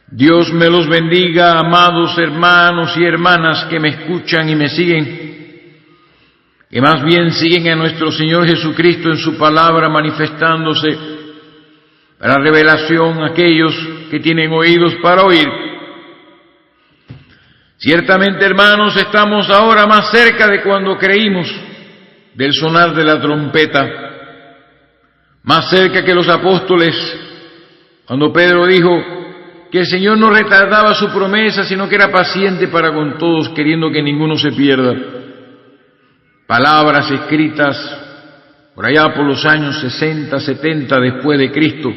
Dios me los bendiga, amados hermanos y hermanas que me escuchan y me siguen, que más bien siguen a nuestro Señor Jesucristo en su palabra manifestándose para revelación a aquellos que tienen oídos para oír. Ciertamente, hermanos, estamos ahora más cerca de cuando creímos del sonar de la trompeta, más cerca que los apóstoles, cuando Pedro dijo que el Señor no retardaba su promesa, sino que era paciente para con todos, queriendo que ninguno se pierda. Palabras escritas por allá por los años 60, 70 después de Cristo.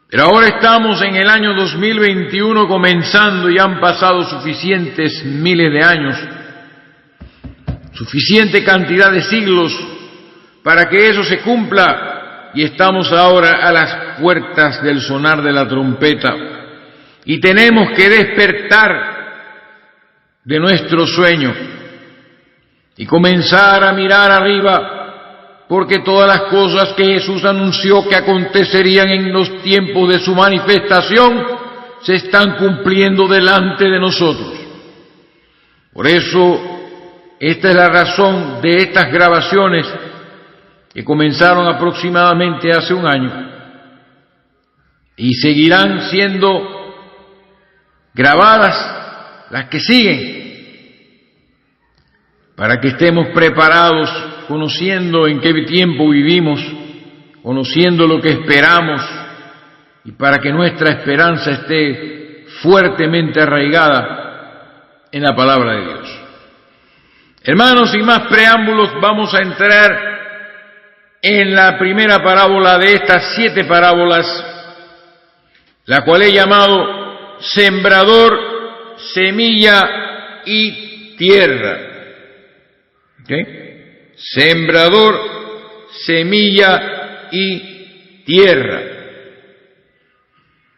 Pero ahora estamos en el año 2021 comenzando y han pasado suficientes miles de años, suficiente cantidad de siglos para que eso se cumpla, y estamos ahora a las puertas del sonar de la trompeta y tenemos que despertar de nuestro sueño y comenzar a mirar arriba, porque todas las cosas que Jesús anunció que acontecerían en los tiempos de su manifestación se están cumpliendo delante de nosotros. Por eso, esta es la razón de estas grabaciones que comenzaron aproximadamente hace un año y seguirán siendo grabadas las que siguen, para que estemos preparados, conociendo en qué tiempo vivimos, conociendo lo que esperamos, y para que nuestra esperanza esté fuertemente arraigada en la palabra de Dios. Hermanos, sin más preámbulos, vamos a entrar en la primera parábola de estas 7 parábolas, la cual he llamado Sembrador, Semilla y Tierra. ¿Okay? Sembrador, semilla y tierra.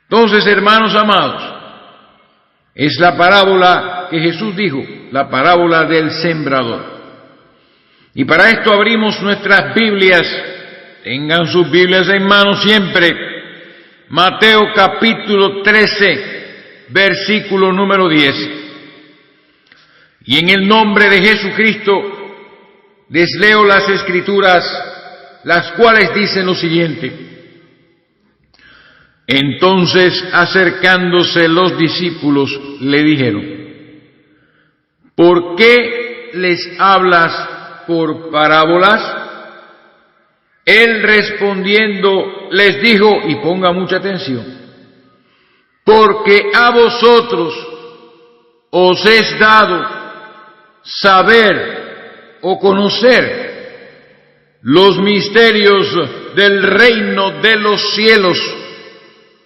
Entonces, hermanos amados, es la parábola que Jesús dijo, la parábola del sembrador. Y para esto abrimos nuestras Biblias, tengan sus Biblias en mano siempre, Mateo capítulo 13, versículo número 10. Y en el nombre de Jesucristo les leo las Escrituras, las cuales dicen lo siguiente: Entonces, acercándose los discípulos, le dijeron: ¿Por qué les hablas por parábolas? Él respondiendo les dijo, y ponga mucha atención: porque a vosotros os es dado saber o conocer los misterios del reino de los cielos,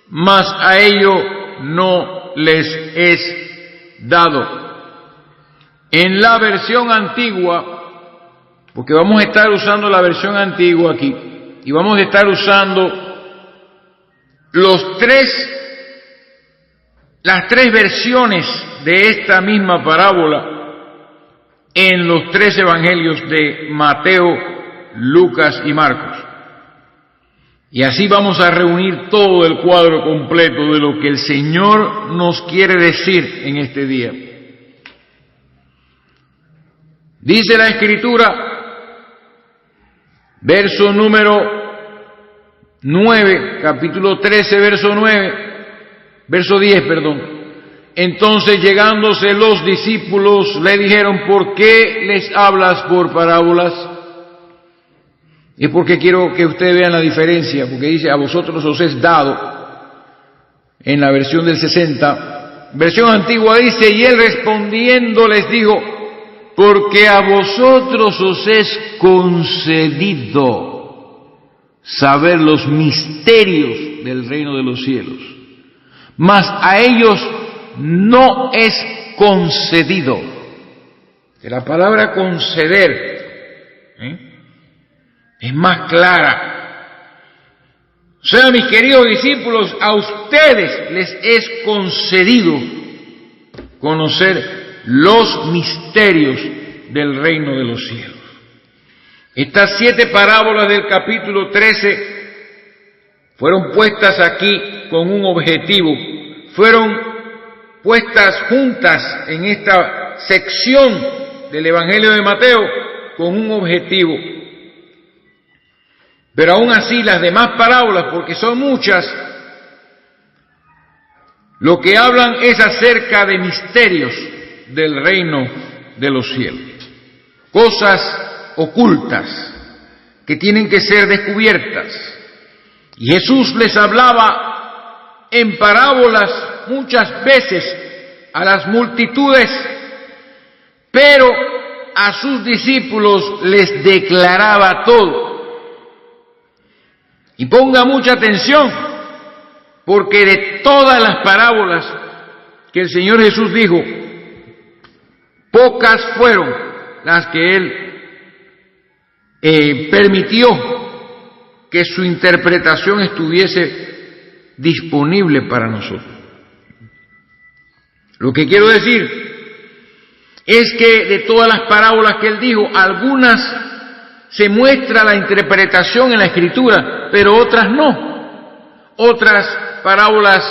mas a ello no les es dado. En la versión antigua, porque vamos a estar usando la versión antigua aquí, y vamos a estar usando las tres versiones de esta misma parábola en los 3 evangelios de Mateo, Lucas y Marcos. Y así vamos a reunir todo el cuadro completo de lo que el Señor nos quiere decir en este día. Dice la Escritura, verso número 9, capítulo 13, verso 10, perdón. Entonces, llegándose los discípulos, le dijeron: ¿por qué les hablas por parábolas? Es porque quiero que ustedes vean la diferencia, porque dice: a vosotros os es dado, en la versión del 60. Versión antigua dice: y él respondiendo les dijo: porque a vosotros os es concedido saber los misterios del reino de los cielos, mas a ellos no es concedido. De la palabra conceder es más clara. O sea, mis queridos discípulos, a ustedes les es concedido conocer los misterios del reino de los cielos. Estas 7 parábolas del capítulo 13 fueron puestas aquí con un objetivo, fueron puestas juntas en esta sección del Evangelio de Mateo con un objetivo. Pero aún así las demás parábolas, porque son muchas, lo que hablan es acerca de misterios del reino de los cielos, cosas ocultas que tienen que ser descubiertas. Y Jesús les hablaba en parábolas muchas veces a las multitudes, pero a sus discípulos les declaraba todo. Y ponga mucha atención, porque de todas las parábolas que el Señor Jesús dijo, pocas fueron las que Él permitió que su interpretación estuviese disponible para nosotros. Lo que quiero decir es que de todas las parábolas que Él dijo, algunas se muestra la interpretación en la Escritura, pero otras no. Otras parábolas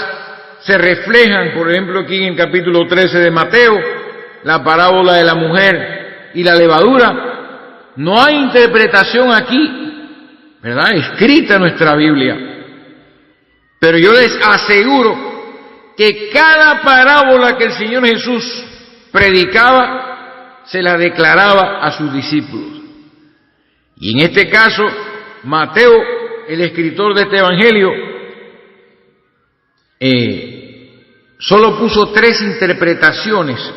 se reflejan, por ejemplo, aquí en el capítulo 13 de Mateo, la parábola de la mujer y la levadura. No hay interpretación aquí, ¿verdad?, escrita en nuestra Biblia. Pero yo les aseguro que cada parábola que el Señor Jesús predicaba, se la declaraba a sus discípulos. Y en este caso, Mateo, el escritor de este evangelio, solo puso 3 interpretaciones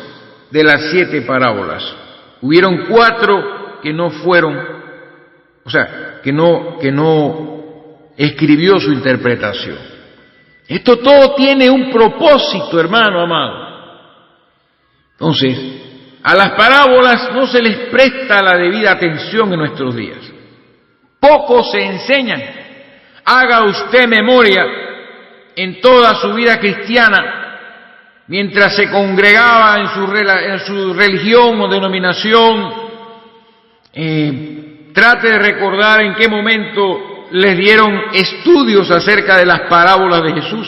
de las 7 parábolas. Hubieron 4 que no fueron, o sea, que no escribió su interpretación. Esto todo tiene un propósito, hermano amado. Entonces, a las parábolas no se les presta la debida atención en nuestros días. Poco se enseñan. Haga usted memoria en toda su vida cristiana, mientras se congregaba en su religión o denominación, trate de recordar en qué momento les dieron estudios acerca de las parábolas de Jesús.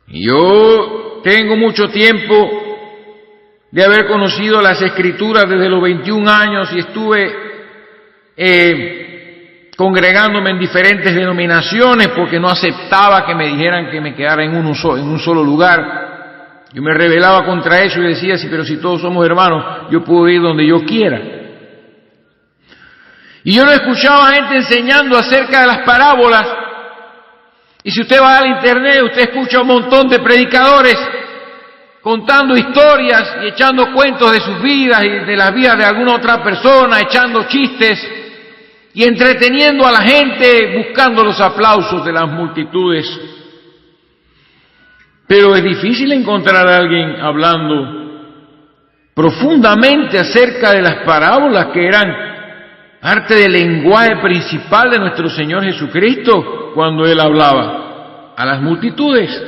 Y yo tengo mucho tiempo de haber conocido las Escrituras desde los 21 años y estuve congregándome en diferentes denominaciones porque no aceptaba que me dijeran que me quedara en un solo lugar. Yo me rebelaba contra eso y decía, sí, pero si todos somos hermanos, yo puedo ir donde yo quiera. Y yo no escuchaba gente enseñando acerca de las parábolas. Y si usted va al internet, usted escucha un montón de predicadores contando historias y echando cuentos de sus vidas y de las vidas de alguna otra persona, echando chistes y entreteniendo a la gente, buscando los aplausos de las multitudes. Pero es difícil encontrar a alguien hablando profundamente acerca de las parábolas que eran parte del lenguaje principal de nuestro Señor Jesucristo cuando Él hablaba a las multitudes.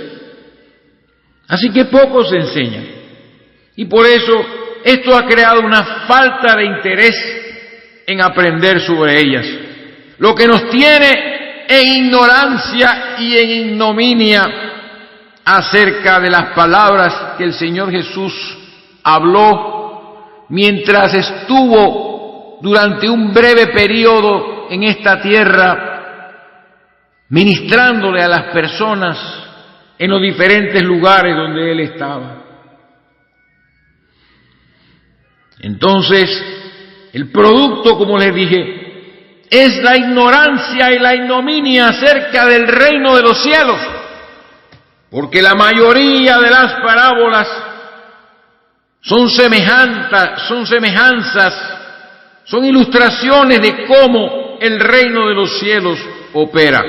Así que poco se enseña. Y por eso esto ha creado una falta de interés en aprender sobre ellas. Lo que nos tiene en ignorancia y en ignominia acerca de las palabras que el Señor Jesús habló mientras estuvo durante un breve periodo en esta tierra, ministrándole a las personas en los diferentes lugares donde Él estaba. Entonces, el producto, como les dije, es la ignorancia y la ignominia acerca del reino de los cielos, porque la mayoría de las parábolas son semejanzas, son ilustraciones de cómo el reino de los cielos opera.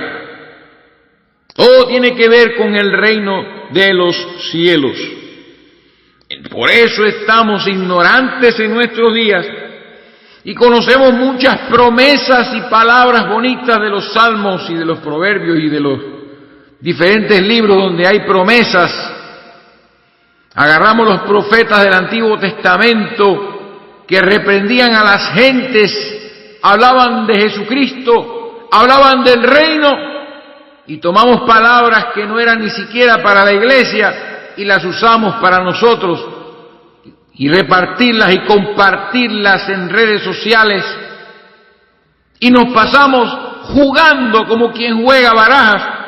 Todo tiene que ver con el reino de los cielos. Por eso estamos ignorantes en nuestros días y conocemos muchas promesas y palabras bonitas de los salmos y de los proverbios y de los diferentes libros donde hay promesas. Agarramos los profetas del Antiguo Testamento que reprendían a las gentes, hablaban de Jesucristo, hablaban del reino, y tomamos palabras que no eran ni siquiera para la iglesia y las usamos para nosotros y repartirlas y compartirlas en redes sociales y nos pasamos jugando como quien juega barajas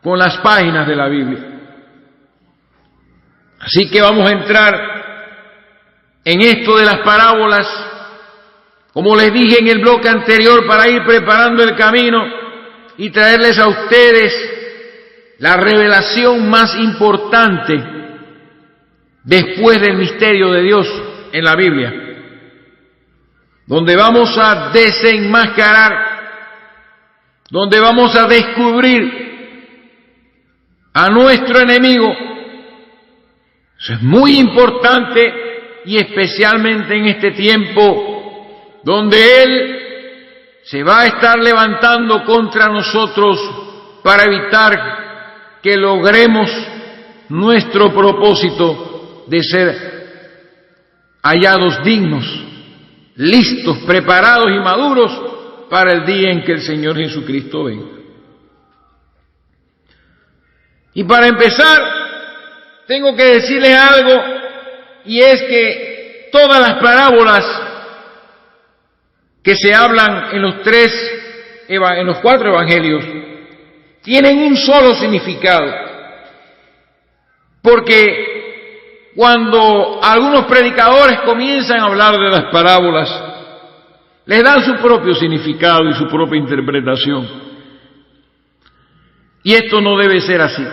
con las páginas de la Biblia. Así que vamos a entrar en esto de las parábolas, como les dije en el bloque anterior, para ir preparando el camino y traerles a ustedes la revelación más importante después del misterio de Dios en la Biblia, donde vamos a desenmascarar, donde vamos a descubrir a nuestro enemigo. Eso es muy importante y especialmente en este tiempo donde él se va a estar levantando contra nosotros para evitar que logremos nuestro propósito de ser hallados dignos, listos, preparados y maduros para el día en que el Señor Jesucristo venga. Y para empezar, tengo que decirles algo, y es que todas las parábolas que se hablan en los 4 evangelios tienen un solo significado, porque cuando algunos predicadores comienzan a hablar de las parábolas, les dan su propio significado y su propia interpretación. Y esto no debe ser así.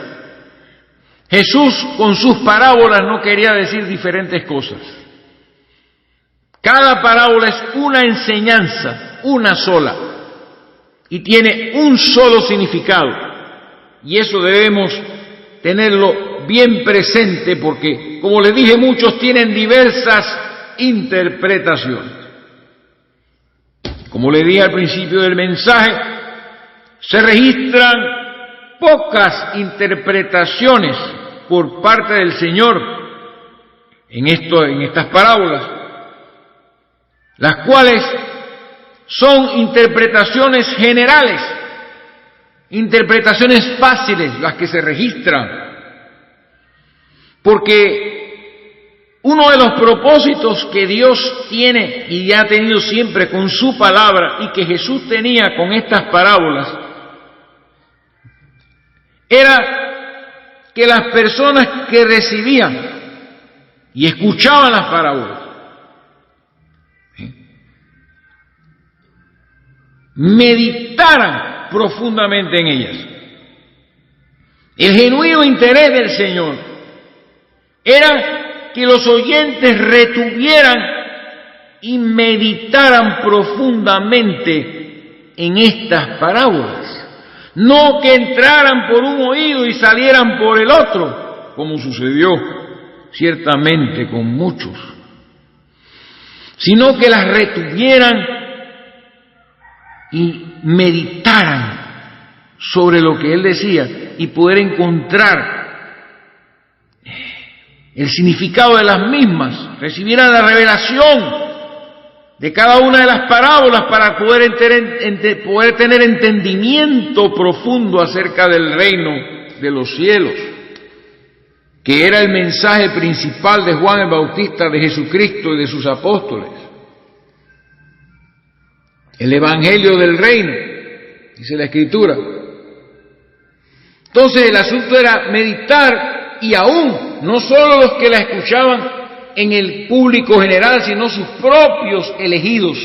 Jesús con sus parábolas no quería decir diferentes cosas. Cada parábola es una enseñanza, una sola, y tiene un solo significado. Y eso debemos tenerlo bien presente porque, como les dije, muchos tienen diversas interpretaciones. Como les dije al principio del mensaje, se registran pocas interpretaciones por parte del Señor en estas parábolas, las cuales son interpretaciones generales, interpretaciones fáciles las que se registran, porque uno de los propósitos que Dios tiene y ha tenido siempre con su palabra y que Jesús tenía con estas parábolas era que las personas que recibían y escuchaban las parábolas meditaran profundamente en ellas. El genuino interés del Señor era que los oyentes retuvieran y meditaran profundamente en estas parábolas. No que entraran por un oído y salieran por el otro, como sucedió ciertamente con muchos, sino que las retuvieran y meditaran sobre lo que él decía y poder encontrar el significado de las mismas, recibieran la revelación de cada una de las parábolas para poder tener entendimiento profundo acerca del reino de los cielos, que era el mensaje principal de Juan el Bautista, de Jesucristo y de sus apóstoles. El evangelio del reino, dice la Escritura. Entonces el asunto era meditar, y aún no solo los que la escuchaban en el público general, sino sus propios elegidos,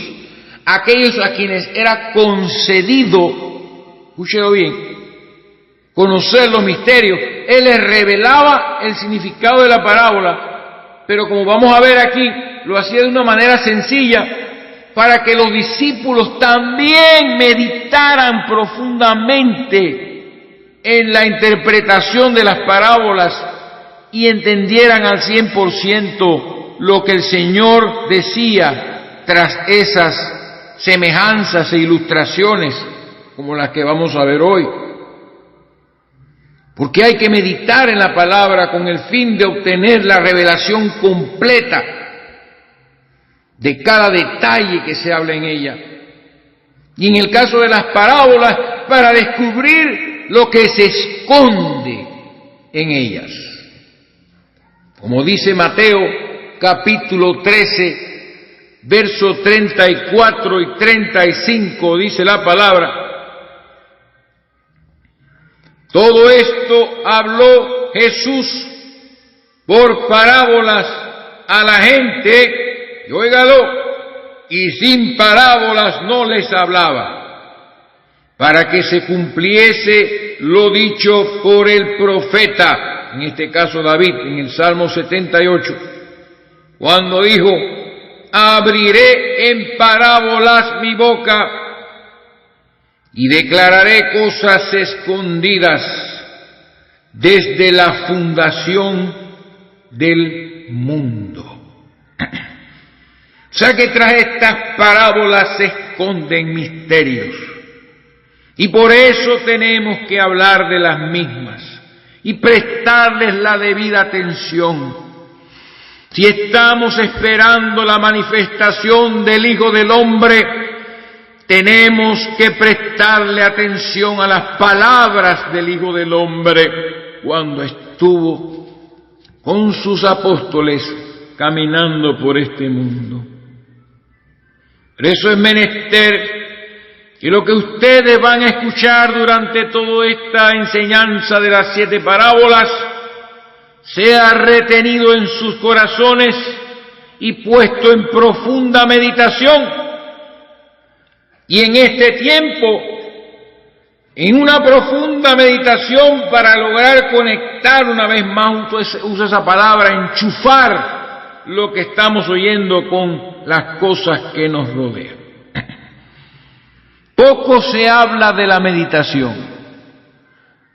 aquellos a quienes era concedido, escúchelo bien, conocer los misterios. Él les revelaba el significado de la parábola, pero como vamos a ver aquí, lo hacía de una manera sencilla para que los discípulos también meditaran profundamente en la interpretación de las parábolas y entendieran al 100% lo que el Señor decía tras esas semejanzas e ilustraciones como las que vamos a ver hoy. Porque hay que meditar en la palabra con el fin de obtener la revelación completa de cada detalle que se habla en ella. Y en el caso de las parábolas, para descubrir lo que se esconde en ellas. Como dice Mateo capítulo 13, versos 34 y 35, dice la palabra: todo esto habló Jesús por parábolas a la gente, y óigalo, y sin parábolas no les hablaba, para que se cumpliese lo dicho por el profeta, en este caso David, en el Salmo 78, cuando dijo: abriré en parábolas mi boca y declararé cosas escondidas desde la fundación del mundo. O sea que tras estas parábolas se esconden misterios, y por eso tenemos que hablar de las mismas y prestarles la debida atención. Si estamos esperando la manifestación del Hijo del Hombre, tenemos que prestarle atención a las palabras del Hijo del Hombre cuando estuvo con sus apóstoles caminando por este mundo. Por eso es menester que lo que ustedes van a escuchar durante toda esta enseñanza de las 7 parábolas sea retenido en sus corazones y puesto en profunda meditación. Y en este tiempo, en una profunda meditación para lograr conectar una vez más, uso esa palabra, enchufar lo que estamos oyendo con las cosas que nos rodean. Poco se habla de la meditación.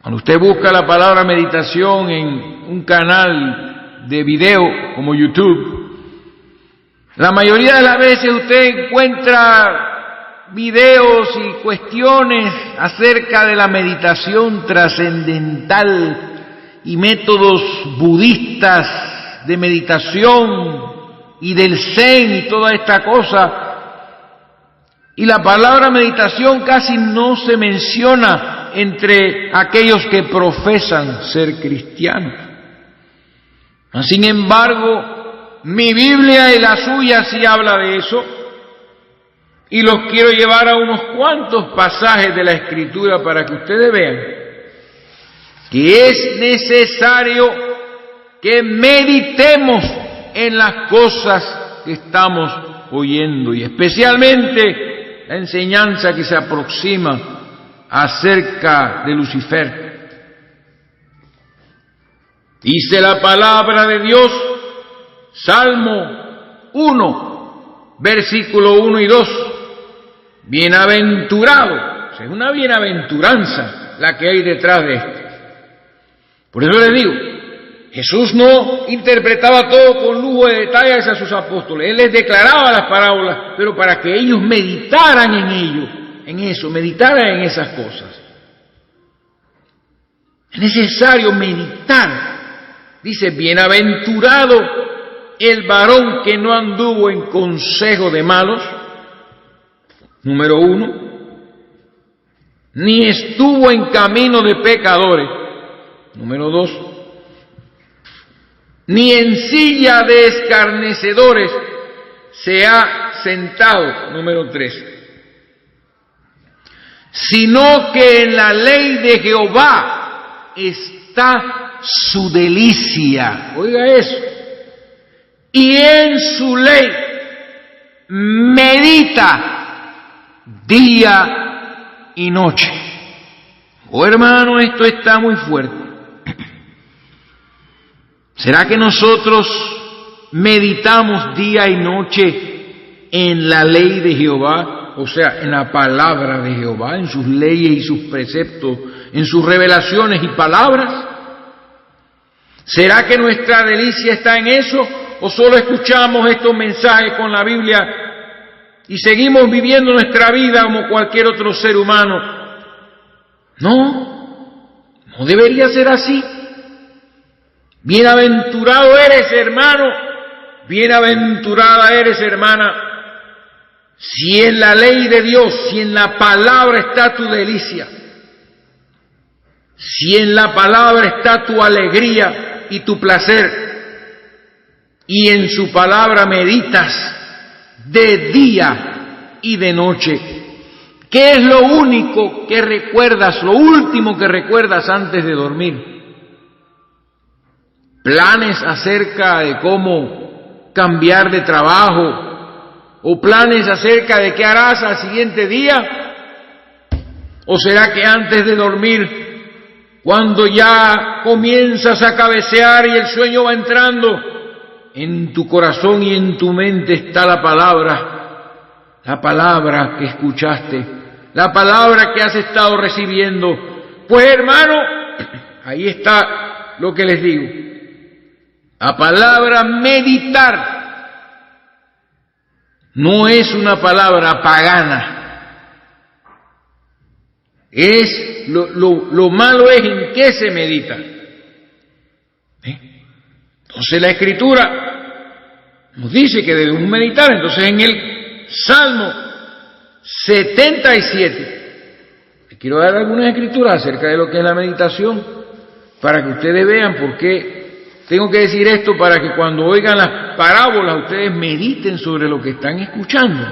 Cuando usted busca la palabra meditación en un canal de video como YouTube, la mayoría de las veces usted encuentra videos y cuestiones acerca de la meditación trascendental y métodos budistas de meditación y del Zen y toda esta cosa. Y la palabra meditación casi no se menciona entre aquellos que profesan ser cristianos. Sin embargo, mi Biblia y la suya sí habla de eso, y los quiero llevar a unos cuantos pasajes de la Escritura para que ustedes vean que es necesario que meditemos en las cosas que estamos oyendo, y especialmente la enseñanza que se aproxima acerca de Lucifer. Dice la palabra de Dios, Salmo 1, versículo 1 y 2, bienaventurado, o sea, es una bienaventuranza la que hay detrás de esto. Por eso les digo, Jesús no interpretaba todo con lujo de detalles a sus apóstoles, Él les declaraba las parábolas, pero para que ellos meditaran en ello, en eso, meditaran en esas cosas. Es necesario meditar. Dice, bienaventurado el varón que no anduvo en consejo de malos, número 1, ni estuvo en camino de pecadores, número 2, ni en silla de escarnecedores se ha sentado, número 3, sino que en la ley de Jehová está su delicia. Oiga eso. Y en su ley medita día y noche. Oh hermano, esto está muy fuerte. ¿Será que nosotros meditamos día y noche en la ley de Jehová? O sea, en la palabra de Jehová, en sus leyes y sus preceptos, en sus revelaciones y palabras. ¿Será que nuestra delicia está en eso? ¿O solo escuchamos estos mensajes con la Biblia y seguimos viviendo nuestra vida como cualquier otro ser humano? No debería ser así. Bienaventurado eres, hermano, bienaventurada eres, hermana, si en la ley de Dios, si en la palabra está tu delicia. Si en la palabra está tu alegría y tu placer, y en su palabra meditas de día y de noche, ¿qué es lo único que recuerdas, lo último que recuerdas antes de dormir? ¿Planes acerca de cómo cambiar de trabajo? ¿O planes acerca de qué harás al siguiente día? ¿O será que antes de dormir, cuando ya comienzas a cabecear y el sueño va entrando, en tu corazón y en tu mente está la palabra que escuchaste, la palabra que has estado recibiendo? Pues hermano, ahí está lo que les digo. La palabra meditar no es una palabra pagana. Lo malo es en qué se medita. Entonces la Escritura nos dice que debemos meditar. Entonces en el Salmo 77, les quiero dar algunas escrituras acerca de lo que es la meditación, para que ustedes vean por qué tengo que decir esto, para que cuando oigan las parábolas ustedes mediten sobre lo que están escuchando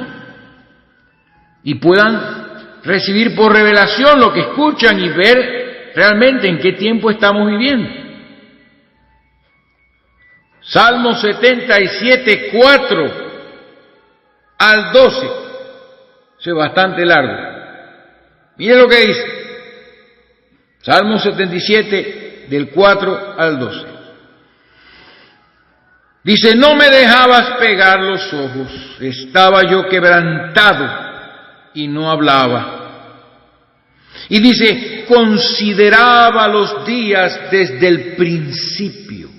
y puedan recibir por revelación lo que escuchan y ver realmente en qué tiempo estamos viviendo. Salmo 77, 4 al 12. Eso es bastante largo. Miren lo que dice. Salmo 77, del 4 al 12. Dice: no me dejabas pegar los ojos, estaba yo quebrantado y no hablaba. Y dice: consideraba los días desde el principio.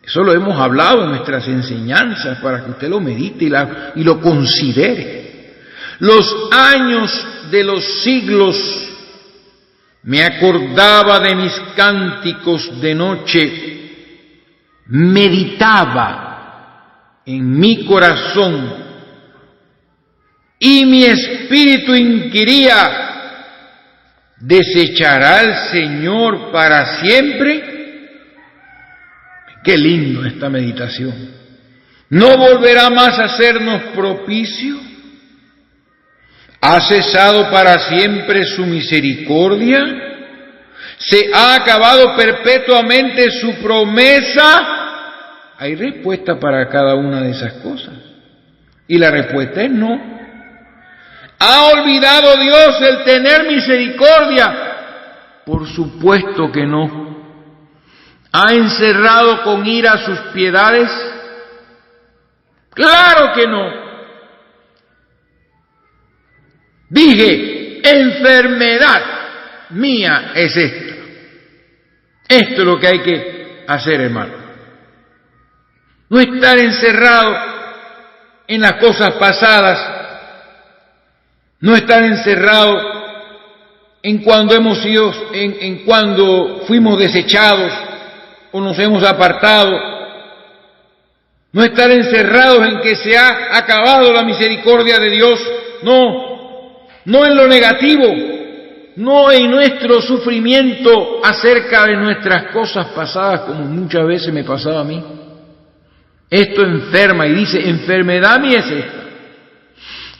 Eso lo hemos hablado en nuestras enseñanzas para que usted lo medite y lo considere. Los años de los siglos, me acordaba de mis cánticos de noche, meditaba en mi corazón y mi espíritu inquiría: ¿desechará el Señor para siempre? Qué lindo esta meditación. ¿No volverá más a hacernos propicio? ¿Ha cesado para siempre su misericordia? ¿Se ha acabado perpetuamente su promesa? Hay respuesta para cada una de esas cosas. Y la respuesta es no. ¿Ha olvidado Dios el tener misericordia? Por supuesto que no. ¿Ha encerrado con ira sus piedades? ¡Claro que no! Dije, enfermedad mía es esta. Esto es lo que hay que hacer, hermano. No estar encerrado en las cosas pasadas, no estar encerrado en cuando hemos sido, en cuando fuimos desechados o nos hemos apartado, no estar encerrados en que se ha acabado la misericordia de Dios, no en lo negativo, no en nuestro sufrimiento acerca de nuestras cosas pasadas, como muchas veces me pasaba a mí. Esto enferma, y dice, enfermedad mía es esta.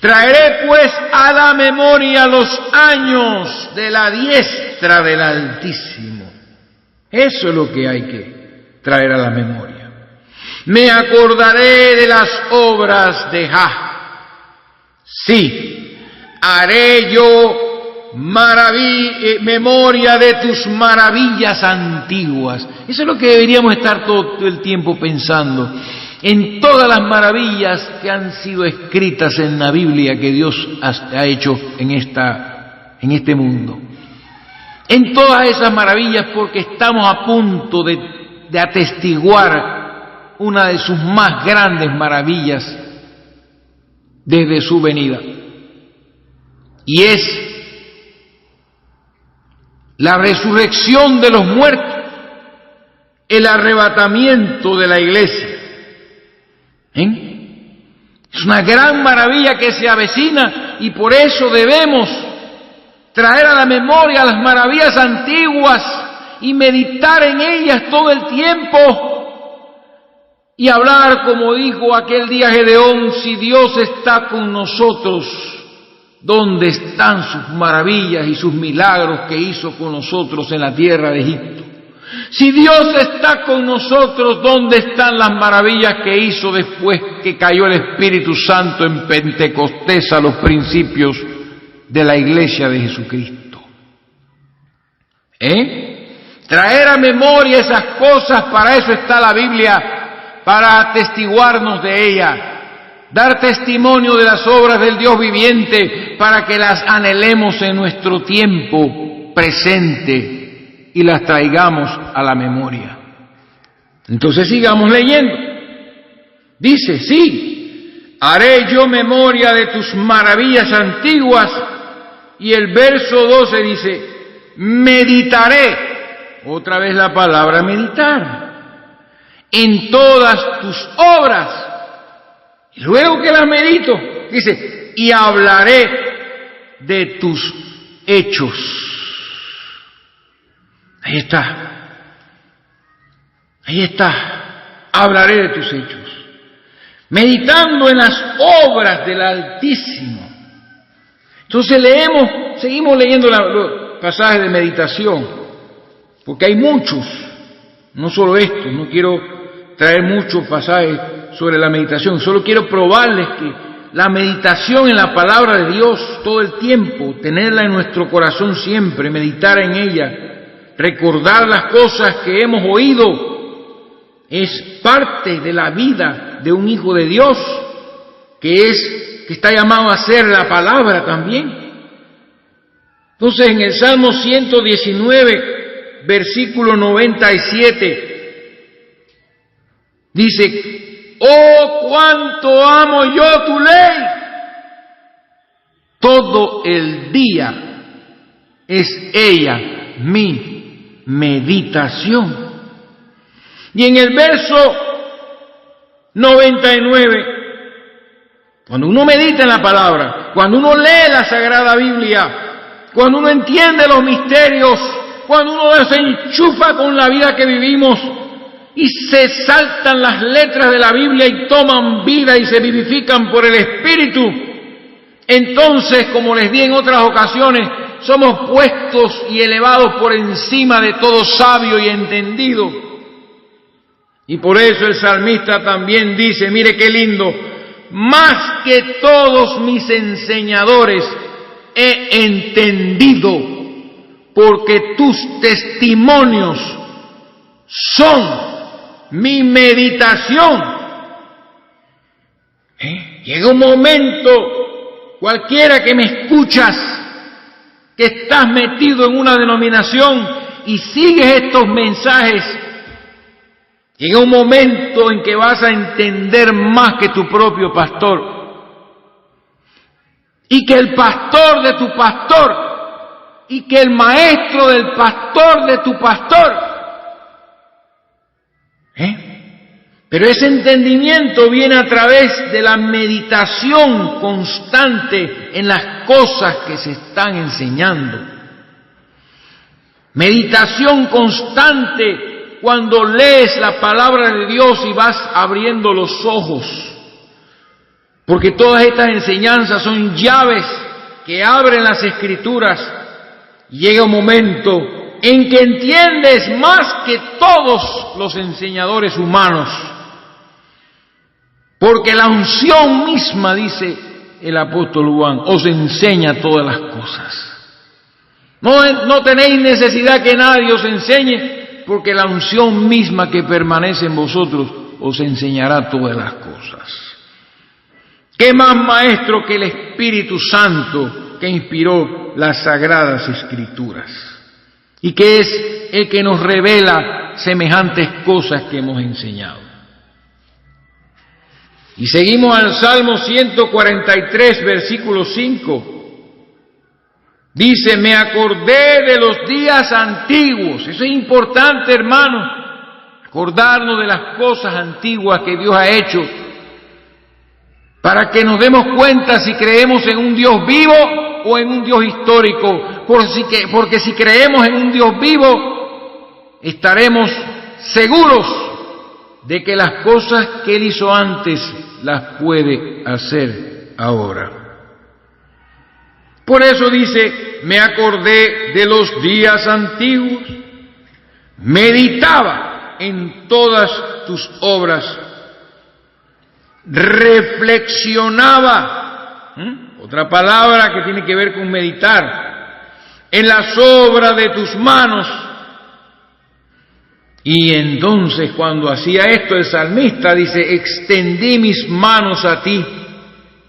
Traeré pues a la memoria los años de la diestra del Altísimo. Eso es lo que hay que traer a la memoria. Me acordaré de las obras de Jah. Sí, haré yo memoria de tus maravillas antiguas. Eso es lo que deberíamos estar todo el tiempo pensando. En todas las maravillas que han sido escritas en la Biblia que Dios ha hecho en este mundo. En todas esas maravillas, porque estamos a punto de atestiguar una de sus más grandes maravillas desde su venida. Y es la resurrección de los muertos, el arrebatamiento de la iglesia. Es una gran maravilla que se avecina, y por eso debemos traer a la memoria las maravillas antiguas y meditar en ellas todo el tiempo y hablar como dijo aquel día Gedeón: si Dios está con nosotros, ¿dónde están sus maravillas y sus milagros que hizo con nosotros en la tierra de Egipto? Si Dios está con nosotros, ¿dónde están las maravillas que hizo después que cayó el Espíritu Santo en Pentecostés a los principios de la iglesia de Jesucristo? Traer a memoria esas cosas, para eso está la Biblia, para atestiguarnos de ella, dar testimonio de las obras del Dios viviente, para que las anhelemos en nuestro tiempo presente y las traigamos a la memoria. Entonces sigamos leyendo. Dice: sí, haré yo memoria de tus maravillas antiguas. Y el verso 12 dice: meditaré, otra vez la palabra meditar, en todas tus obras. Y luego que las medito, dice: y hablaré de tus hechos. Ahí está, hablaré de tus hechos, meditando en las obras del Altísimo. Entonces seguimos leyendo los pasajes de meditación, porque hay muchos, no solo estos. No quiero traer muchos pasajes sobre la meditación, solo quiero probarles que la meditación en la palabra de Dios todo el tiempo, tenerla en nuestro corazón siempre, meditar en ella, recordar las cosas que hemos oído, es parte de la vida de un hijo de Dios, que está llamado a ser la palabra también. Entonces, en el Salmo 119, versículo 97, dice: oh, cuánto amo yo tu ley, todo el día es ella mi meditación. Y en el verso 99, cuando uno medita en la palabra, cuando uno lee la Sagrada Biblia, cuando uno entiende los misterios, cuando uno se enchufa con la vida que vivimos y se saltan las letras de la Biblia y toman vida y se vivifican por el Espíritu, entonces, como les di en otras ocasiones, somos puestos y elevados por encima de todo sabio y entendido. Y por eso el salmista también dice, mire qué lindo: más que todos mis enseñadores he entendido, porque tus testimonios son mi meditación. Llega un momento, cualquiera que me escuchas, que estás metido en una denominación y sigues estos mensajes, llega un momento en que vas a entender más que tu propio pastor, y que el pastor de tu pastor, y que el maestro del pastor de tu pastor. Pero ese entendimiento viene a través de la meditación constante en las cosas que se están enseñando. Meditación constante cuando lees la palabra de Dios y vas abriendo los ojos. Porque todas estas enseñanzas son llaves que abren las Escrituras. Llega un momento en que entiendes más que todos los enseñadores humanos. Porque la unción misma, dice el apóstol Juan, os enseña todas las cosas. No tenéis necesidad que nadie os enseñe, porque la unción misma que permanece en vosotros os enseñará todas las cosas. ¿Qué más maestro que el Espíritu Santo que inspiró las Sagradas Escrituras? Y que es el que nos revela semejantes cosas que hemos enseñado. Y seguimos al Salmo 143, versículo 5. Dice: me acordé de los días antiguos. Eso es importante, hermano. Acordarnos de las cosas antiguas que Dios ha hecho, para que nos demos cuenta si creemos en un Dios vivo o en un Dios histórico. Porque si creemos en un Dios vivo, estaremos seguros de que las cosas que Él hizo antes las puede hacer ahora. Por eso dice, me acordé de los días antiguos, meditaba en todas tus obras, reflexionaba, otra palabra que tiene que ver con meditar, en las obras de tus manos. Y entonces cuando hacía esto el salmista dice, extendí mis manos a ti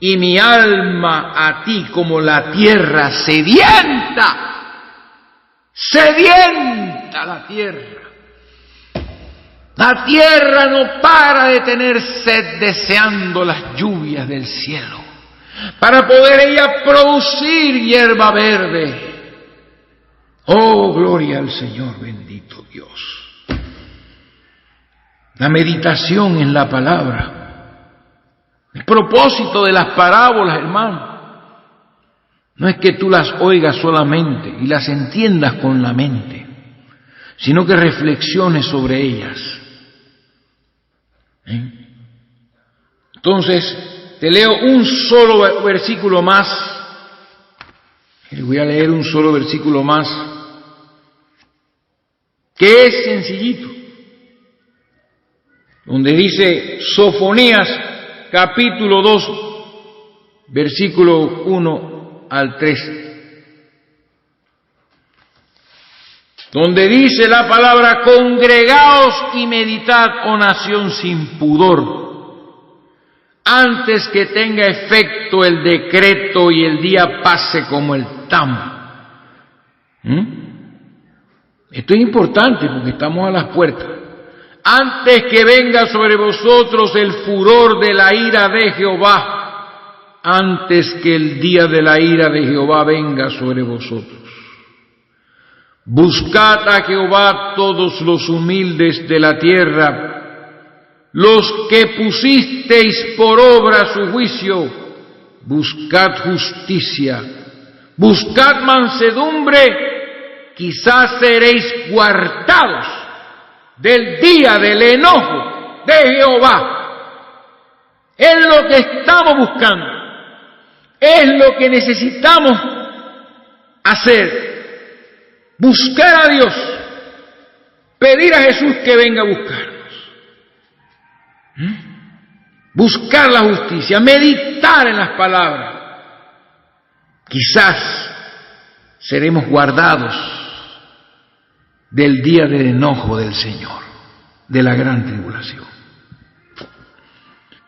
y mi alma a ti como la tierra sedienta, sedienta la tierra. La tierra no para de tener sed deseando las lluvias del cielo para poder ella producir hierba verde. Oh, gloria al Señor, bendito Dios. La meditación en la palabra. El propósito de las parábolas, hermano, no es que tú las oigas solamente y las entiendas con la mente, sino que reflexiones sobre ellas. Entonces, te leo un solo versículo más. Y voy a leer un solo versículo más, que es sencillito, donde dice Sofonías capítulo 2, versículo 1 al 3. Donde dice la palabra, congregaos y meditad, oh nación sin pudor, antes que tenga efecto el decreto y el día pase como el tamo. Esto es importante porque estamos a las puertas. Antes que venga sobre vosotros el furor de la ira de Jehová, antes que el día de la ira de Jehová venga sobre vosotros. Buscad a Jehová todos los humildes de la tierra, los que pusisteis por obra su juicio. Buscad justicia, buscad mansedumbre, quizás seréis guardados del día del enojo de Jehová. Es lo que estamos buscando, es lo que necesitamos hacer. Buscar a Dios, pedir a Jesús que venga a buscarnos, buscar la justicia, meditar en las palabras. Quizás seremos guardados del día del enojo del Señor, de la gran tribulación.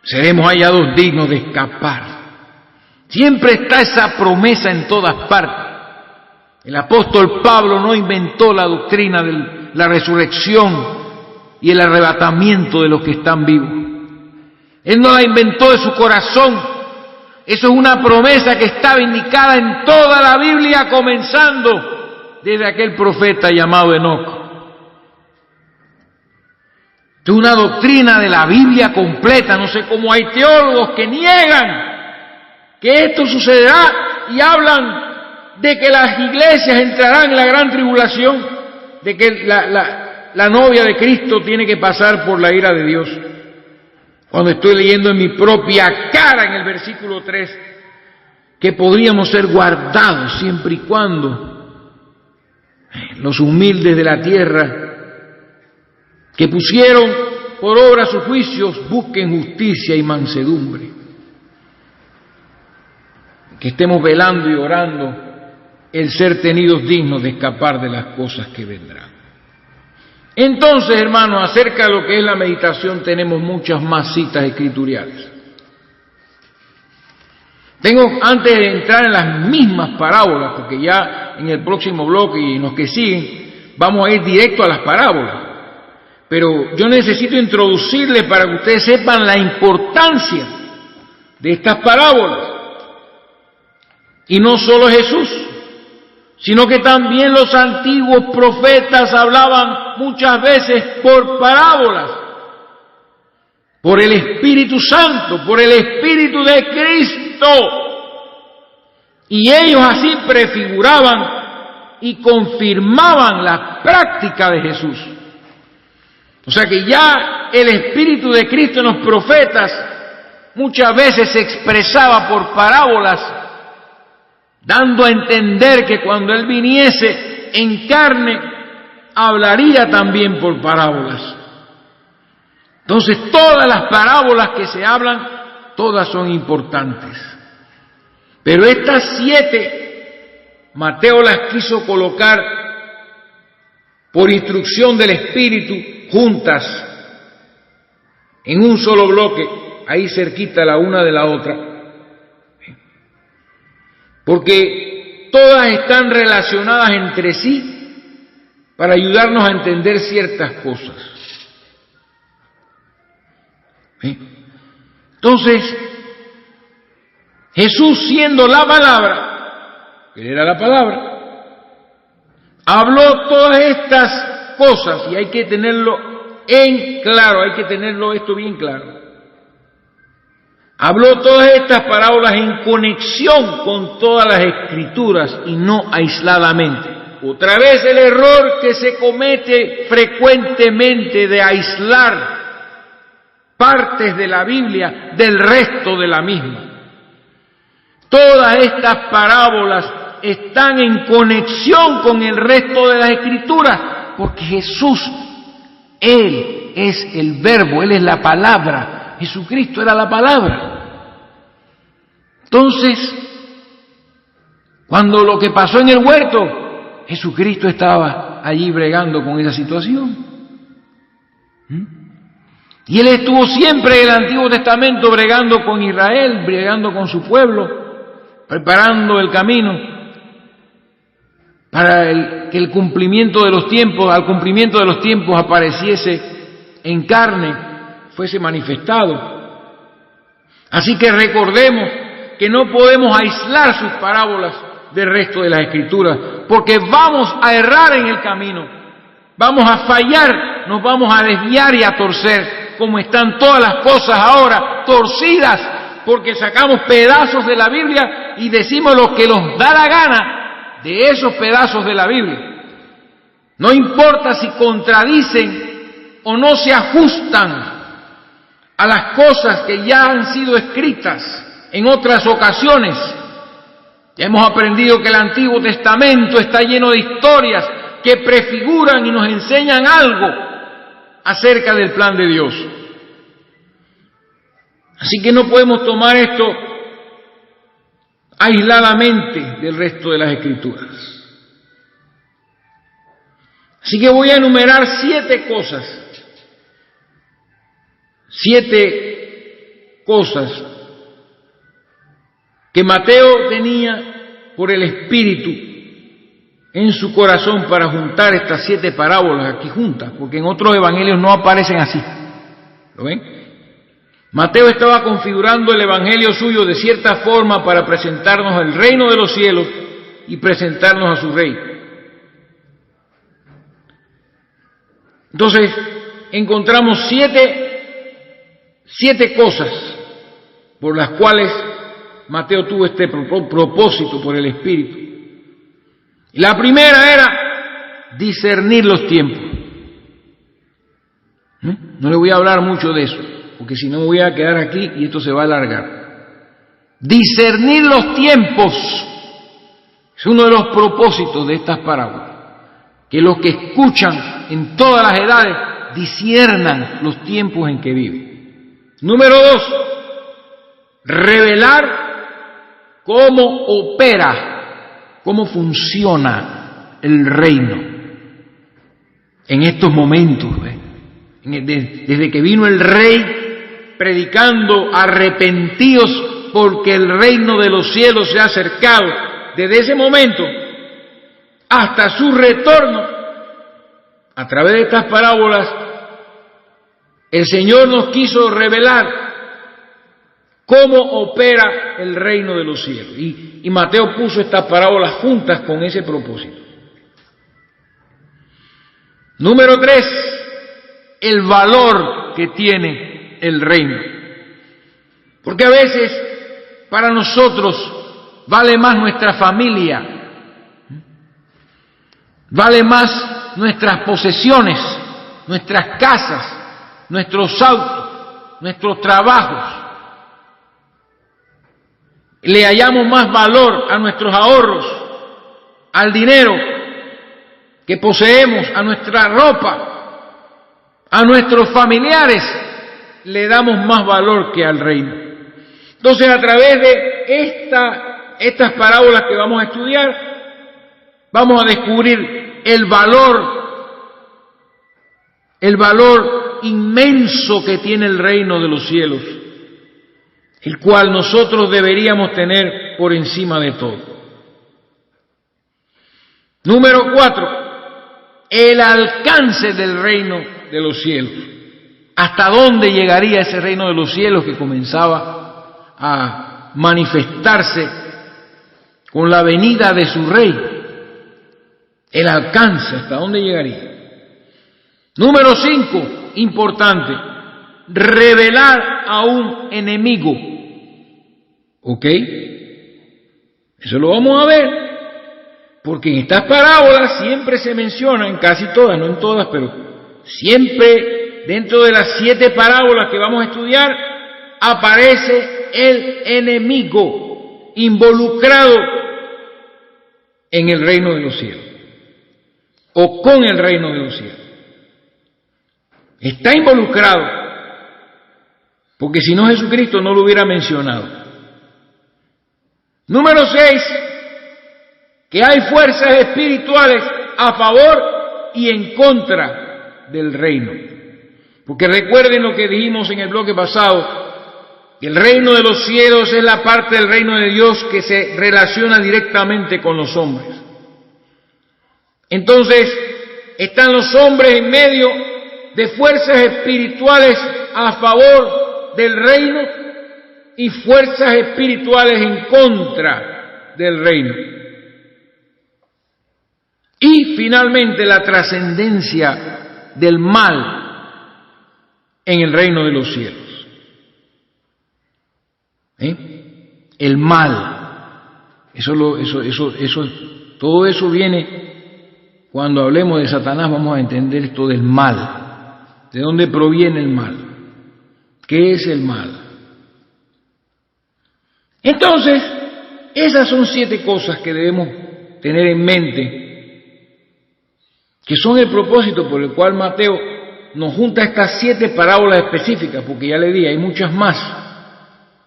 Seremos hallados dignos de escapar. Siempre está esa promesa en todas partes. El apóstol Pablo no inventó la doctrina de la resurrección y el arrebatamiento de los que están vivos. Él no la inventó de su corazón. Eso es una promesa que estaba indicada en toda la Biblia, comenzando desde aquel profeta llamado Enoc. Es una doctrina de la Biblia completa. No sé cómo hay teólogos que niegan que esto sucederá y hablan de que las iglesias entrarán en la gran tribulación, de que la novia de Cristo tiene que pasar por la ira de Dios. Cuando estoy leyendo en mi propia cara en el versículo 3, que podríamos ser guardados siempre y cuando los humildes de la tierra, que pusieron por obra sus juicios, busquen justicia y mansedumbre. Que estemos velando y orando el ser tenidos dignos de escapar de las cosas que vendrán. Entonces, hermanos, acerca de lo que es la meditación, tenemos muchas más citas escriturales. Antes de entrar en las mismas parábolas, porque ya en el próximo bloque y en los que siguen, vamos a ir directo a las parábolas. Pero yo necesito introducirles para que ustedes sepan la importancia de estas parábolas. Y no solo Jesús, sino que también los antiguos profetas hablaban muchas veces por parábolas, por el Espíritu Santo, por el Espíritu de Cristo. Y ellos así prefiguraban y confirmaban la práctica de Jesús. O sea que ya el Espíritu de Cristo en los profetas muchas veces se expresaba por parábolas, dando a entender que cuando Él viniese en carne, hablaría también por parábolas. Entonces todas las parábolas que se hablan, todas son importantes. Pero estas 7, Mateo las quiso colocar por instrucción del Espíritu juntas, en un solo bloque, ahí cerquita la una de la otra, porque todas están relacionadas entre sí para ayudarnos a entender ciertas cosas. Entonces, Jesús, siendo la palabra, Él era la palabra, habló todas estas cosas, y hay que tenerlo en claro, hay que tenerlo esto bien claro. Habló todas estas parábolas en conexión con todas las Escrituras y no aisladamente. Otra vez el error que se comete frecuentemente de aislar partes de la Biblia del resto de la misma. Todas estas parábolas están en conexión con el resto de las Escrituras, porque Jesús, Él es el Verbo, Él es la palabra, Jesucristo era la palabra. Entonces, cuando lo que pasó en el huerto, Jesucristo estaba allí bregando con esa situación. Y Él estuvo siempre en el Antiguo Testamento bregando con Israel, bregando con su pueblo, preparando el camino para que el cumplimiento de los tiempos, al cumplimiento de los tiempos apareciese en carne, fuese manifestado. Así que recordemos que no podemos aislar sus parábolas del resto de las Escrituras, porque vamos a errar en el camino, vamos a fallar, nos vamos a desviar y a torcer, como están todas las cosas ahora, torcidas, porque sacamos pedazos de la Biblia y decimos lo que nos da la gana de esos pedazos de la Biblia. No importa si contradicen o no se ajustan a las cosas que ya han sido escritas en otras ocasiones. Ya hemos aprendido que el Antiguo Testamento está lleno de historias que prefiguran y nos enseñan algo acerca del plan de Dios. Así que no podemos tomar esto aisladamente del resto de las Escrituras. Así que voy a enumerar 7 cosas. 7 cosas que Mateo tenía por el Espíritu en su corazón para juntar estas 7 parábolas aquí juntas, porque en otros evangelios no aparecen así. ¿Lo ven? Mateo estaba configurando el evangelio suyo de cierta forma para presentarnos el reino de los cielos y presentarnos a su rey. Entonces, encontramos 7 cosas por las cuales Mateo tuvo este propósito por el Espíritu. Y la primera era discernir los tiempos. No le voy a hablar mucho de eso, porque si no me voy a quedar aquí y esto se va a alargar. Discernir los tiempos es uno de los propósitos de estas parábolas. Que los que escuchan en todas las edades disciernan los tiempos en que viven. Número 2, revelar cómo opera, cómo funciona el reino en estos momentos. Desde que vino el rey predicando arrepentidos porque el reino de los cielos se ha acercado, desde ese momento hasta su retorno, a través de estas parábolas, el Señor nos quiso revelar cómo opera el reino de los cielos. Y Mateo puso estas parábolas juntas con ese propósito. Número 3, el valor que tiene el reino. Porque a veces para nosotros vale más nuestra familia, vale más nuestras posesiones, nuestras casas, nuestros autos, nuestros trabajos. Le hallamos más valor a nuestros ahorros, al dinero que poseemos, a nuestra ropa, a nuestros familiares, le damos más valor que al reino. Entonces, a través de estas parábolas que vamos a estudiar, vamos a descubrir el valor inmenso que tiene el reino de los cielos, el cual nosotros deberíamos tener por encima de todo. Número 4, el alcance del reino de los cielos. ¿Hasta dónde llegaría ese reino de los cielos que comenzaba a manifestarse con la venida de su rey? El alcance, ¿hasta dónde llegaría? Número 5, importante, revelar a un enemigo. ¿Ok? Eso lo vamos a ver, porque en estas parábolas siempre se menciona, en casi todas, no en todas, pero siempre dentro de las 7 parábolas que vamos a estudiar, aparece el enemigo involucrado en el reino de los cielos, o con el reino de los cielos. Está involucrado, porque si no Jesucristo no lo hubiera mencionado. Número 6, que hay fuerzas espirituales a favor y en contra del reino. Porque recuerden lo que dijimos en el bloque pasado, que el reino de los cielos es la parte del reino de Dios que se relaciona directamente con los hombres. Entonces, están los hombres en medio de fuerzas espirituales a favor del reino y fuerzas espirituales en contra del reino. Y finalmente la trascendencia del mal en el reino de los cielos. El mal. Todo eso viene, cuando hablemos de Satanás vamos a entender esto del mal. ¿De dónde proviene el mal? ¿Qué es el mal? Entonces, esas son 7 cosas que debemos tener en mente, que son el propósito por el cual Mateo nos junta estas 7 parábolas específicas, porque ya le dije, hay muchas más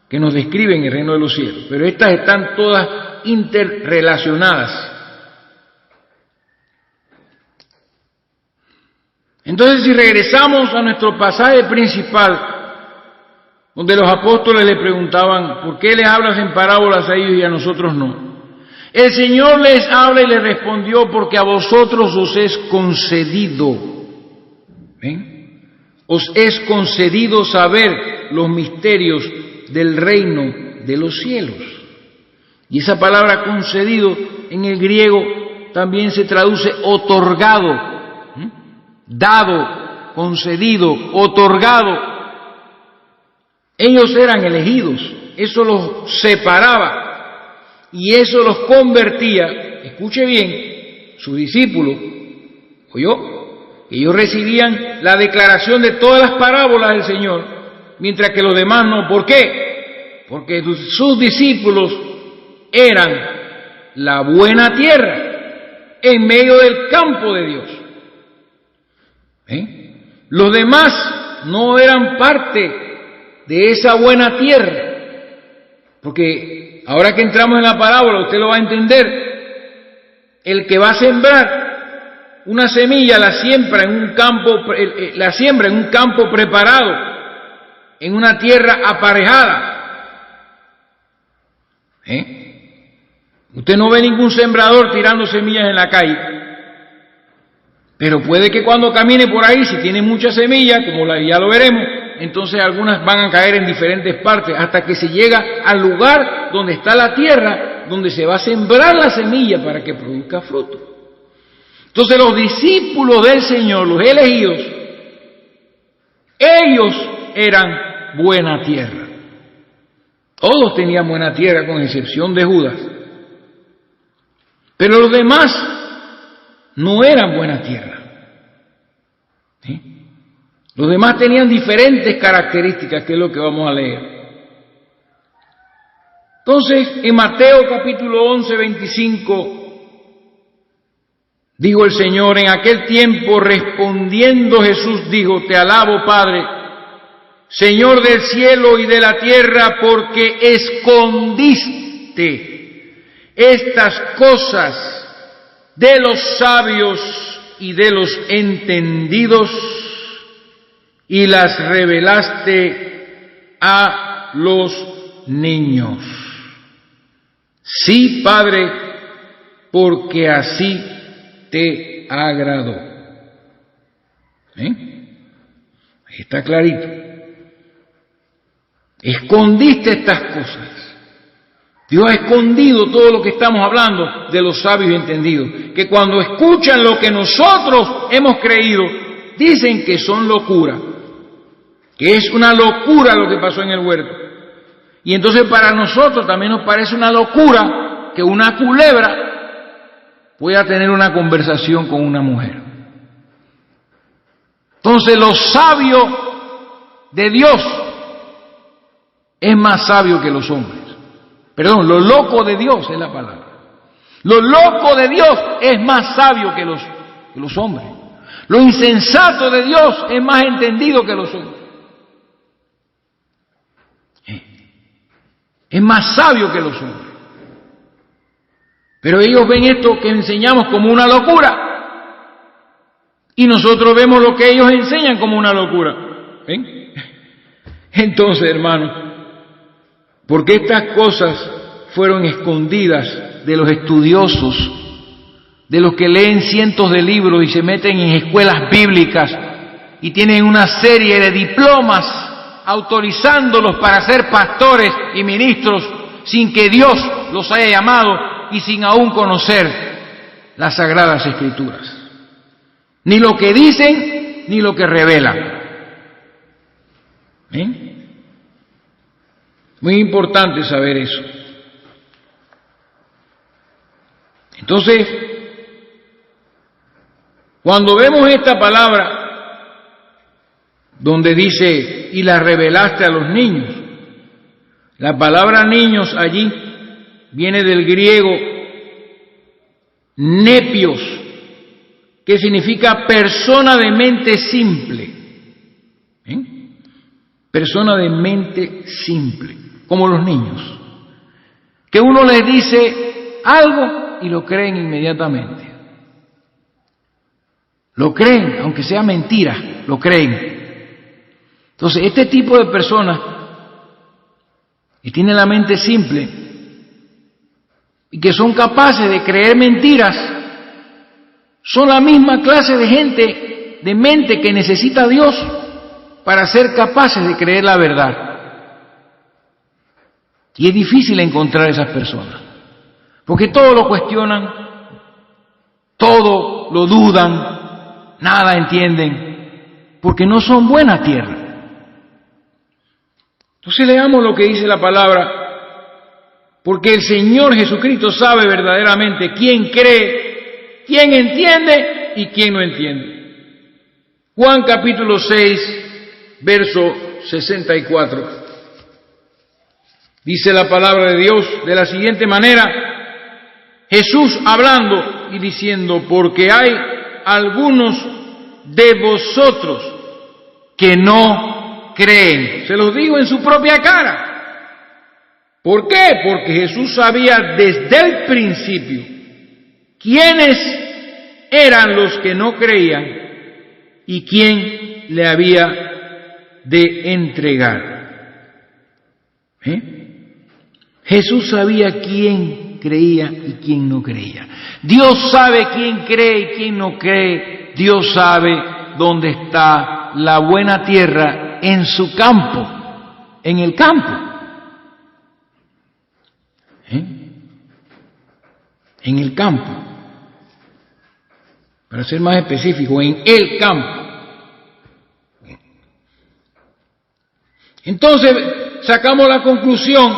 que nos describen el reino de los cielos, pero estas están todas interrelacionadas. Entonces, si regresamos a nuestro pasaje principal, donde los apóstoles le preguntaban, ¿por qué les hablas en parábolas a ellos y a nosotros no? El Señor les habla y les respondió, porque a vosotros os es concedido, os es concedido saber los misterios del reino de los cielos. Y esa palabra concedido en el griego también se traduce otorgado, dado, concedido, otorgado. Ellos eran elegidos, eso los separaba y eso los convertía, escuche bien, sus discípulos, ¿oyó? Ellos recibían la declaración de todas las parábolas del Señor, mientras que los demás no. ¿Por qué? Porque sus discípulos eran la buena tierra en medio del campo de Dios. Los demás no eran parte de esa buena tierra, porque ahora que entramos en la parábola usted lo va a entender. El que va a sembrar una semilla la siembra en un campo preparado, en una tierra aparejada. Usted no ve ningún sembrador tirando semillas en la calle. Pero puede que cuando camine por ahí, si tiene muchas semillas, ya lo veremos, entonces algunas van a caer en diferentes partes, hasta que se llega al lugar donde está la tierra, donde se va a sembrar la semilla para que produzca fruto. Entonces los discípulos del Señor, los elegidos, ellos eran buena tierra. Todos tenían buena tierra, con excepción de Judas. Pero los demás no eran buena tierra. ¿Sí? Los demás tenían diferentes características, que es lo que vamos a leer. Entonces, en Mateo capítulo 11, 25, dijo el Señor: en aquel tiempo respondiendo Jesús dijo: te alabo, Padre, Señor del cielo y de la tierra, porque escondiste estas cosas de los sabios y de los entendidos y las revelaste a los niños. Sí, Padre, porque así te agradó. Ahí está clarito. Escondiste estas cosas. Dios ha escondido todo lo que estamos hablando de los sabios y entendidos, que cuando escuchan lo que nosotros hemos creído, dicen que son locura, que es una locura lo que pasó en el huerto. Y entonces para nosotros también nos parece una locura que una culebra pueda tener una conversación con una mujer. Entonces lo sabio de Dios es más sabio que los hombres. Perdón, lo loco de Dios es la palabra. Lo loco de Dios es más sabio que los hombres. Lo insensato de Dios es más entendido que los hombres. Es más sabio que los hombres. Pero ellos ven esto que enseñamos como una locura. Y nosotros vemos lo que ellos enseñan como una locura. ¿Ven? Entonces, hermanos, porque estas cosas fueron escondidas de los estudiosos, de los que leen cientos de libros y se meten en escuelas bíblicas y tienen una serie de diplomas autorizándolos para ser pastores y ministros sin que Dios los haya llamado y sin aún conocer las Sagradas Escrituras. Ni lo que dicen, ni lo que revelan. ¿Ven? Muy importante saber eso. Entonces, cuando vemos esta palabra donde dice, y la revelaste a los niños, la palabra niños allí viene del griego nepios, que significa persona de mente simple. Persona de mente simple, como los niños, que uno les dice algo y lo creen inmediatamente. Lo creen, aunque sea mentira, lo creen. Entonces, este tipo de personas que tienen la mente simple y que son capaces de creer mentiras, son la misma clase de gente, de mente que necesita a Dios para ser capaces de creer la verdad. Y es difícil encontrar esas personas, porque todo lo cuestionan, todo lo dudan, nada entienden, porque no son buena tierra. Entonces leamos lo que dice la palabra, porque el Señor Jesucristo sabe verdaderamente quién cree, quién entiende y quién no entiende. Juan capítulo 6, verso 64. Dice la palabra de Dios de la siguiente manera, Jesús hablando y diciendo, porque hay algunos de vosotros que no creen. Se los digo en su propia cara. ¿Por qué? Porque Jesús sabía desde el principio quiénes eran los que no creían y quién le había de entregar. Jesús sabía quién creía y quién no creía. Dios sabe quién cree y quién no cree. Dios sabe dónde está la buena tierra en su campo, en el campo. En el campo. Para ser más específico, en el campo. Entonces, sacamos la conclusión,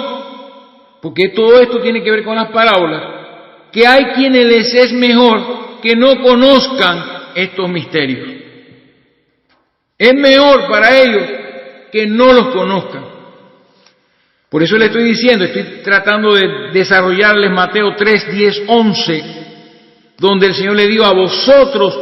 porque todo esto tiene que ver con las parábolas, que hay quienes les es mejor que no conozcan estos misterios. Es mejor para ellos que no los conozcan. Por eso le estoy diciendo, estoy tratando de desarrollarles Mateo 3, 10, 11, donde el Señor le dijo: a vosotros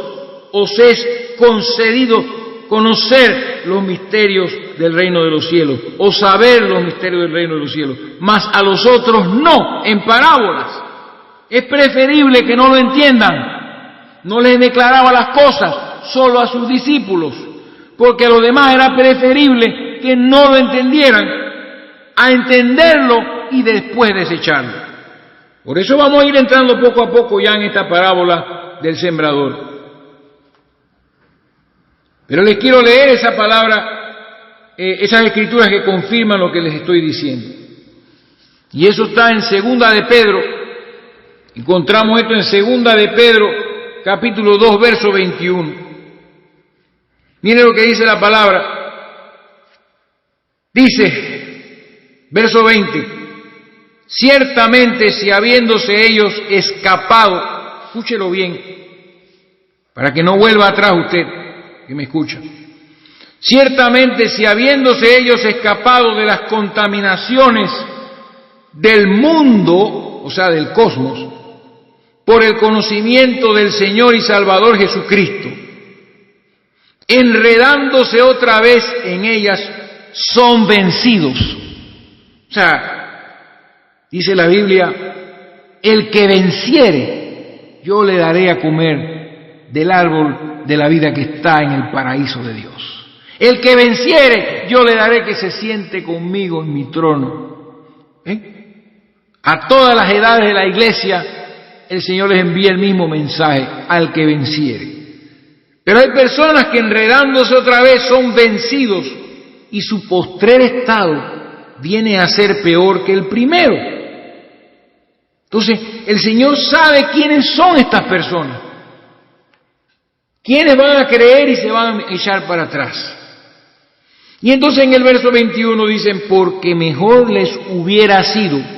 os es concedido conocer los misterios del reino de los cielos, o saber los misterios del reino de los cielos, mas a los otros no, en parábolas. Es preferible que no lo entiendan. No les declaraba las cosas solo a sus discípulos, porque a los demás era preferible que no lo entendieran, a entenderlo y después desecharlo. Por eso vamos a ir entrando poco a poco ya en esta parábola del sembrador. Pero les quiero leer esa palabra, esas escrituras que confirman lo que les estoy diciendo. Y eso está en Segunda de Pedro. Encontramos esto en Segunda de Pedro, capítulo 2, verso 21. Miren lo que dice la palabra. Dice, verso 20: ciertamente si habiéndose ellos escapado, escúchelo bien, para que no vuelva atrás usted, que me escucha. Ciertamente si habiéndose ellos escapado de las contaminaciones del mundo, o sea, del cosmos, por el conocimiento del Señor y Salvador Jesucristo, enredándose otra vez en ellas, son vencidos. O sea, dice la Biblia, el que venciere, yo le daré a comer del árbol de la vida que está en el paraíso de Dios. El que venciere, yo le daré que se siente conmigo en mi trono. A todas las edades de la iglesia, el Señor les envía el mismo mensaje: al que venciere. Pero hay personas que enredándose otra vez son vencidos, y su postrer estado viene a ser peor que el primero. Entonces, el Señor sabe quiénes son estas personas, quiénes van a creer y se van a echar para atrás. Y entonces en el verso 21 dicen: porque mejor les hubiera sido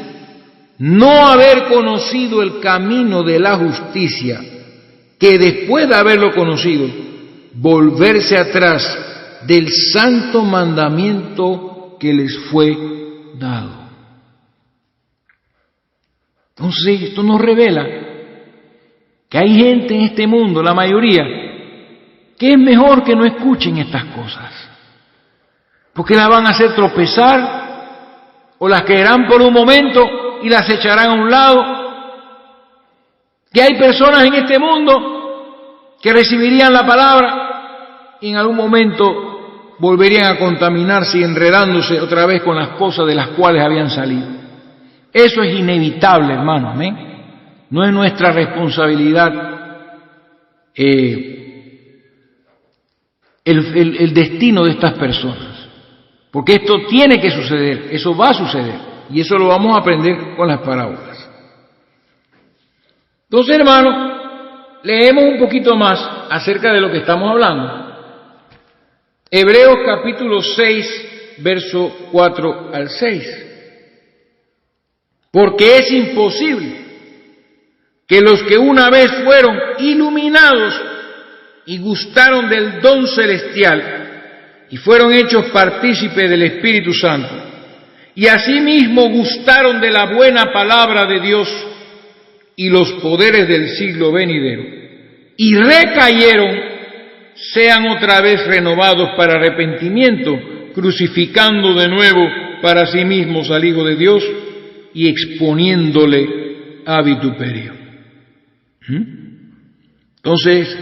no haber conocido el camino de la justicia, que después de haberlo conocido, volverse atrás del santo mandamiento que les fue dado. Entonces, esto nos revela que hay gente en este mundo, la mayoría, que es mejor que no escuchen estas cosas, porque las van a hacer tropezar, o las creerán por un momento y las echarán a un lado. Que hay personas en este mundo que recibirían la palabra y en algún momento volverían a contaminarse y enredándose otra vez con las cosas de las cuales habían salido. Eso es inevitable, hermano, amén. No es nuestra responsabilidad el destino de estas personas, porque esto tiene que suceder, eso va a suceder, y eso lo vamos a aprender con las parábolas. Entonces, hermanos, leemos un poquito más acerca de lo que estamos hablando. Hebreos capítulo 6, verso 4 al 6. Porque es imposible que los que una vez fueron iluminados y gustaron del don celestial y fueron hechos partícipes del Espíritu Santo, y asimismo gustaron de la buena palabra de Dios y los poderes del siglo venidero, y recayeron, sean otra vez renovados para arrepentimiento, crucificando de nuevo para sí mismos al Hijo de Dios y exponiéndole a vituperio. Entonces,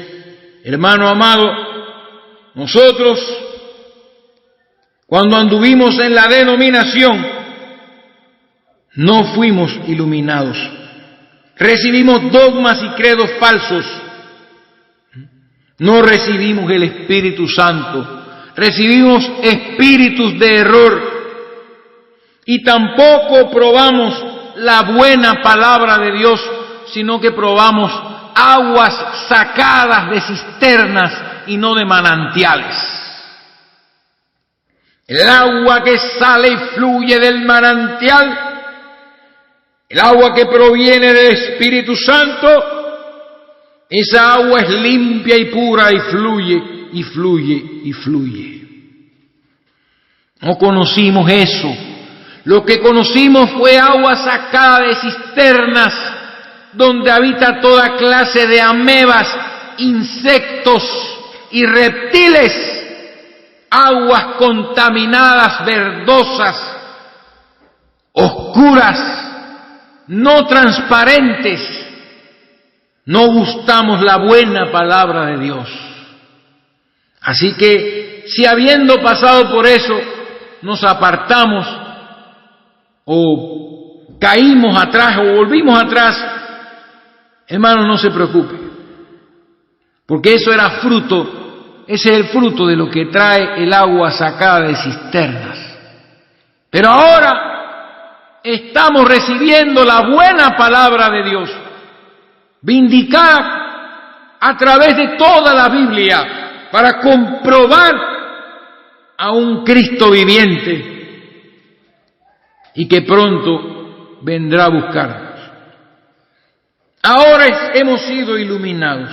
hermano amado, nosotros, cuando anduvimos en la denominación, no fuimos iluminados. Recibimos dogmas y credos falsos. No recibimos el Espíritu Santo. Recibimos espíritus de error. Y tampoco probamos la buena palabra de Dios, sino que probamos aguas sacadas de cisternas y no de manantiales. El agua que sale y fluye del manantial, el agua que proviene del Espíritu Santo, esa agua es limpia y pura y fluye y fluye y fluye. No conocimos eso. Lo que conocimos fue agua sacada de cisternas, donde habita toda clase de amebas, insectos y reptiles. Aguas contaminadas, verdosas, oscuras, no transparentes. No gustamos la buena palabra de Dios. Así que, si habiendo pasado por eso, nos apartamos o caímos atrás o volvimos atrás, hermano, no se preocupe, porque eso era fruto, ese es el fruto de lo que trae el agua sacada de cisternas. Pero ahora estamos recibiendo la buena palabra de Dios, vindicada a través de toda la Biblia, para comprobar a un Cristo viviente y que pronto vendrá a buscarnos. Ahora hemos sido iluminados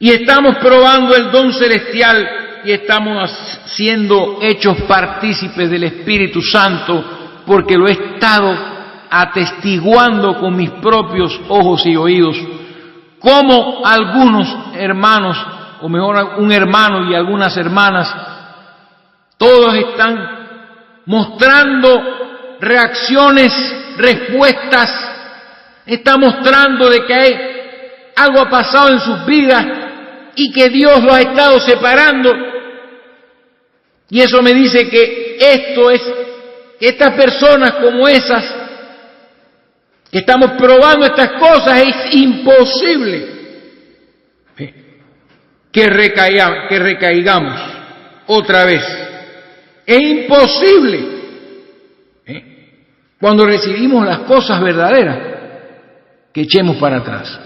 y estamos probando el don celestial y estamos siendo hechos partícipes del Espíritu Santo, porque lo he estado atestiguando con mis propios ojos y oídos, como algunos hermanos, o mejor un hermano y algunas hermanas, todos están mostrando reacciones, respuestas, está mostrando de que algo ha pasado en sus vidas y que Dios los ha estado separando. Y eso me dice que que estas personas como esas, que estamos probando estas cosas, es imposible que recaigamos otra vez. Es imposible. Cuando recibimos las cosas verdaderas, que echemos para atrás.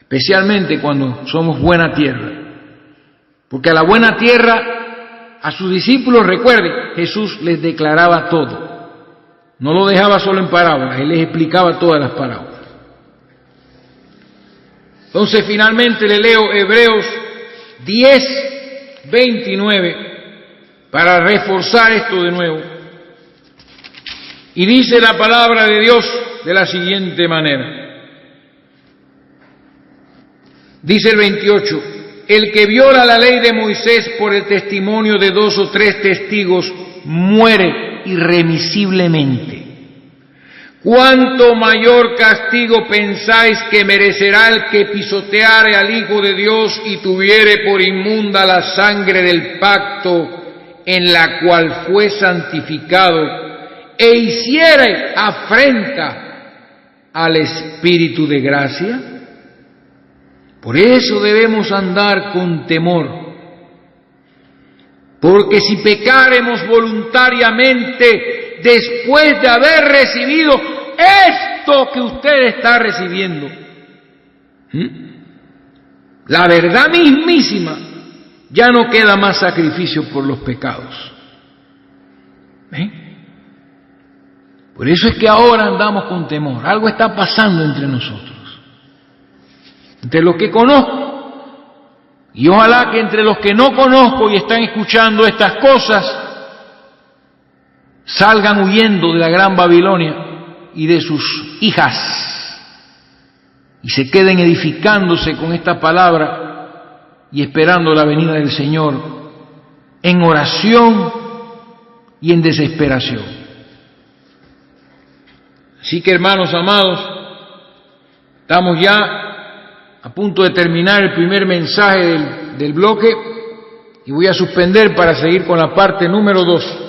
Especialmente cuando somos buena tierra. Porque a la buena tierra, a sus discípulos, recuerden, Jesús les declaraba todo. No lo dejaba solo en parábolas, Él les explicaba todas las parábolas. Entonces finalmente le leo Hebreos 10:29 para reforzar esto de nuevo. Y dice la palabra de Dios de la siguiente manera. Dice el 28, el que viola la ley de Moisés por el testimonio de 2 o 3 testigos muere irremisiblemente. ¿Cuánto mayor castigo pensáis que merecerá el que pisoteare al Hijo de Dios y tuviere por inmunda la sangre del pacto en la cual fue santificado e hiciere afrenta al Espíritu de gracia? Por eso debemos andar con temor, porque si pecáremos voluntariamente después de haber recibido esto que usted está recibiendo, la verdad mismísima, ya no queda más sacrificio por los pecados. Por eso es que ahora andamos con temor. Algo está pasando entre nosotros, entre los que conozco, y ojalá que entre los que no conozco y están escuchando estas cosas salgan huyendo de la gran Babilonia y de sus hijas y se queden edificándose con esta palabra y esperando la venida del Señor en oración y en desesperación. Así que, hermanos amados, estamos ya a punto de terminar el primer mensaje del bloque y voy a suspender para seguir con la parte número 2.